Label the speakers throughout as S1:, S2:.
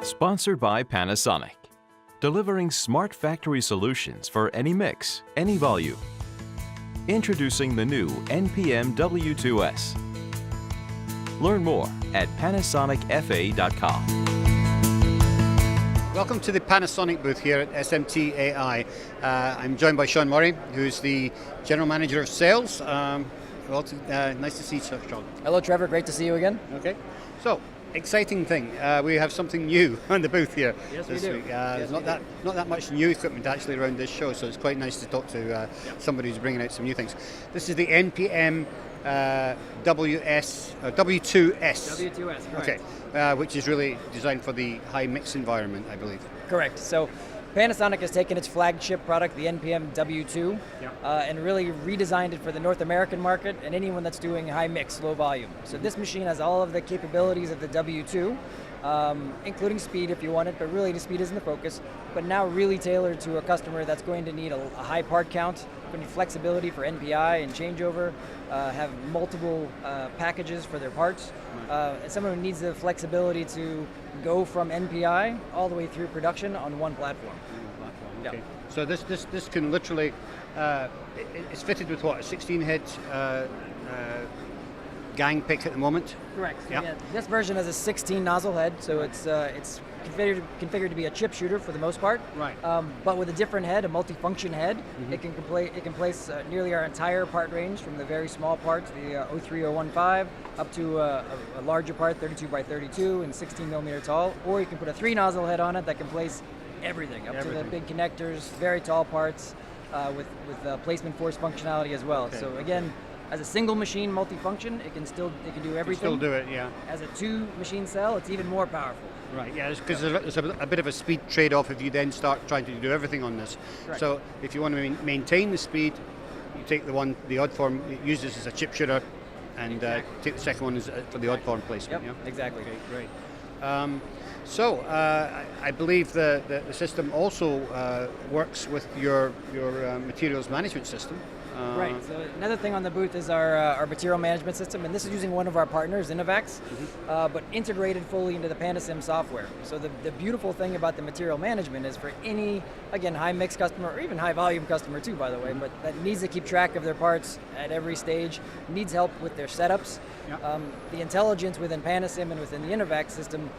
S1: Sponsored by Panasonic. Delivering smart factory solutions for any mix, any volume. Introducing the new NPM W2S. Learn more at panasonicfa.com.
S2: Welcome to the Panasonic booth here at SMTAi. I'm joined by Sean Murray, who's the General Manager of Sales. Nice to see you, Sean.
S3: Hello, Trevor. Great to see you again.
S2: Okay. So, exciting thing. We have something new on the booth here this week. There's not that much new equipment actually around this show, so it's quite nice to talk to somebody who's bringing out some new things. This is the NPM W2S.
S3: W2S, correct.
S2: Okay, which is really designed for the high mix environment, I believe.
S3: Correct. So Panasonic has taken its flagship product, the NPM W2, and really redesigned it for the North American market and anyone that's doing high mix, low volume. So this machine has all of the capabilities of the W2, including speed if you want it, but really the speed isn't the focus, but now really tailored to a customer that's going to need a high part count, going to need flexibility for NPI and changeover, have multiple packages for their parts, and someone who needs the flexibility to go from NPI all the way through production on one platform.
S2: Okay. Yep. So this can literally, it's fitted with what, a 16 head gang pick at the moment?
S3: Correct. So this version has a 16 nozzle head, so it's configured to be a chip shooter for the most part.
S2: Right.
S3: But with a different head, a multi-function head, it can place nearly our entire part range from the very small parts, the 03015, up to a larger part, 32 by 32 and 16 millimeter tall. Or you can put a 3 nozzle head on it that can place everything, up to the big connectors, very tall parts, with placement force functionality as well. Okay. So again, as a single machine multi-function, it can do everything.
S2: Still do it, yeah.
S3: As a 2 machine cell, it's even more powerful.
S2: Right, yeah, because there's a bit of a speed trade-off if you then start trying to do everything on this. Right. So if you want to maintain the speed, you take the odd form, use this as a chip shooter, and take the second one for the odd form placement.
S3: Yep, exactly.
S2: Okay, great. So I believe the system also works with your materials management system.
S3: Right. So another thing on the booth is our material management system, and this is using one of our partners, Innovax, but integrated fully into the Panasim software. So the beautiful thing about the material management is for any, again, high mix customer, or even high volume customer too, by the way, but that needs to keep track of their parts at every stage, needs help with their setups. Yep. The intelligence within Panasim and within the Innovax system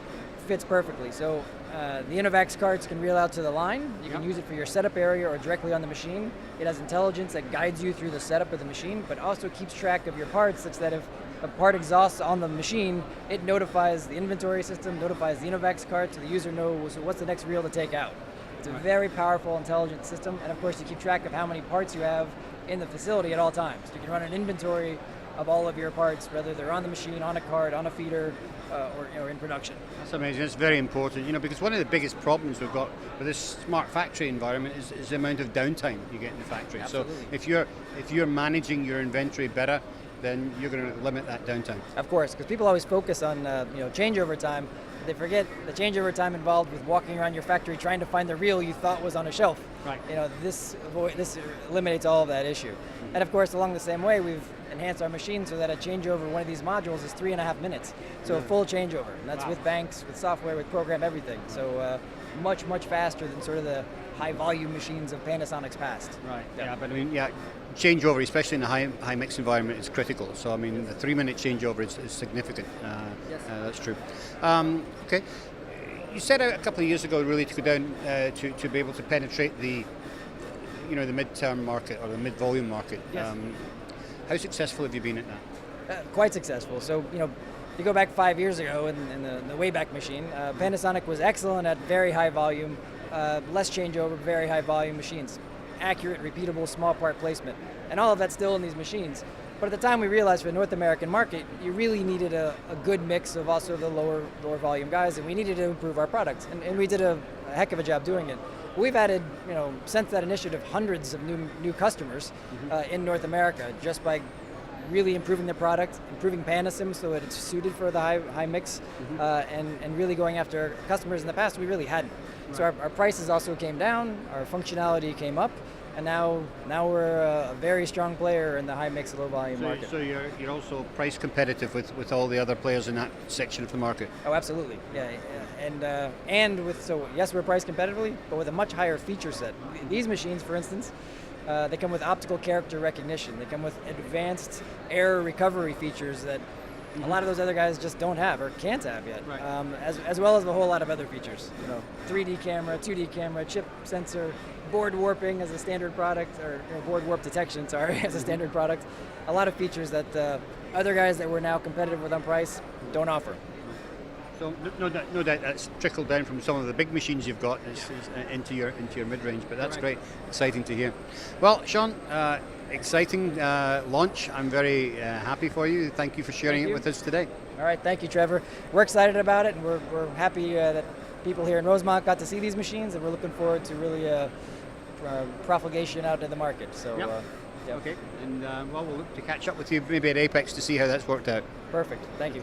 S3: fits perfectly. So the Innovax cards can reel out to the line. You can use it for your setup area or directly on the machine. It has intelligence that guides you through the setup of the machine, but also keeps track of your parts such that if a part exhausts on the machine, it notifies the inventory system, notifies the Innovax card, so the user knows what's the next reel to take out. It's a very powerful, intelligent system, and of course you keep track of how many parts you have in the facility at all times. You can run an inventory of all of your parts, whether they're on the machine, on a card, on a feeder, or in production.
S2: That's amazing. It's very important, because one of the biggest problems we've got with this smart factory environment is the amount of downtime you get in the factory.
S3: Absolutely.
S2: So if you're managing your inventory better, then you're going to limit that downtime.
S3: Of course, because people always focus on changeover time. They forget the changeover time involved with walking around your factory trying to find the reel you thought was on a shelf.
S2: Right.
S3: This eliminates all of that issue. And of course, along the same way, we've enhanced our machine so that a changeover of one of these modules is 3.5 minutes. So a full changeover. And that's with banks, with software, with program, everything. So much, much faster than sort of the high volume machines of Panasonic's past.
S2: Right. Yeah, but changeover, especially in a high mix environment, is critical. So the 3-minute changeover is significant.
S3: Yes.
S2: That's true. Okay. You set out a couple of years ago really to go down to be able to penetrate the mid-term market or the mid-volume market.
S3: Yes.
S2: How successful have you been at that?
S3: Quite successful. So you go back 5 years ago in the Wayback Machine, Panasonic was excellent at very high volume, less changeover, very high volume machines. Accurate, repeatable, small part placement. And all of that's still in these machines. But at the time we realized for the North American market, you really needed a good mix of also the lower volume guys, and we needed to improve our products. And we did a heck of a job doing it. We've added, since that initiative, hundreds of new customers in North America just by really improving the product, improving Panasim so that it's suited for the high mix, and really going after customers in the past we really hadn't. Right. So our prices also came down, our functionality came up, and now we're a very strong player in the high mix, low volume market.
S2: So you're also price competitive with all the other players in that section of the market.
S3: Oh, absolutely, yeah. And with, so yes, we're priced competitively, but with a much higher feature set. These machines, for instance, they come with optical character recognition. They come with advanced error recovery features that a lot of those other guys just don't have or can't have yet,
S2: right.
S3: as well as a whole lot of other features. 3D camera, 2D camera, chip sensor, board warping as a standard product, or board warp detection, sorry, as a standard product. A lot of features that other guys that we're now competitive with on price don't offer.
S2: So no doubt that's trickled down from some of the big machines you've got into your mid-range, but that's great, exciting to hear. Well, Sean, exciting launch. I'm very happy for you. Thank you for sharing it with us today.
S3: All right, thank you, Trevor. We're excited about it, and we're happy that people here in Rosemont got to see these machines, and we're looking forward to really propagation out in the market. So.
S2: Yep. Okay, and well, we'll look to catch up with you maybe at Apex to see how that's worked out.
S3: Perfect. Thank you.